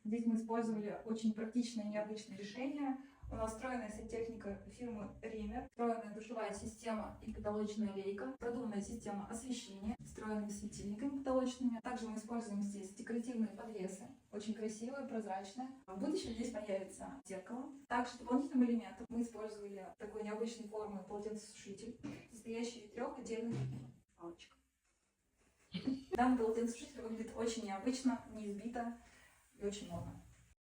Здесь мы использовали очень практичное и необычное решение. У нас встроенная сантехника фирмы Ремер, встроенная душевая система и потолочная лейка, продуманная система освещения, встроенными светильниками потолочными. Также мы используем здесь декоративные подвесы, очень красивые, прозрачные. В будущем здесь появится зеркало. Также дополнительным элементом мы использовали такой необычной формы полотенцесушитель, состоящий из 3 отдельных палочек. Данный полотенцесушитель выглядит очень необычно, неизбито и очень модно.